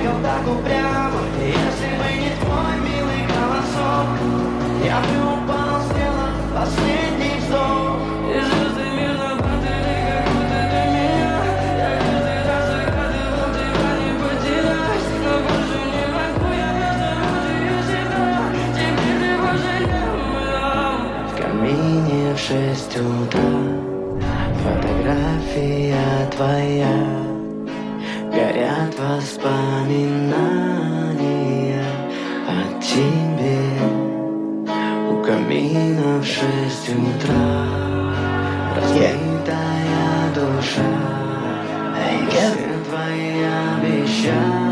бегал так упрямо. Если бы не твой милый голосок, я бы упал, сделал последний вздох. И звезды мир заплатили, как будто для меня. Я каждый раз загадывал, тебя не потерять. Но больше не могу, я просто мучаю себя. Теперь ты больше не моя. В камине в 6 утра фотография твоя. Горят воспоминания о тебе. У камина в 6 утра разбитая душа. Все твои обещания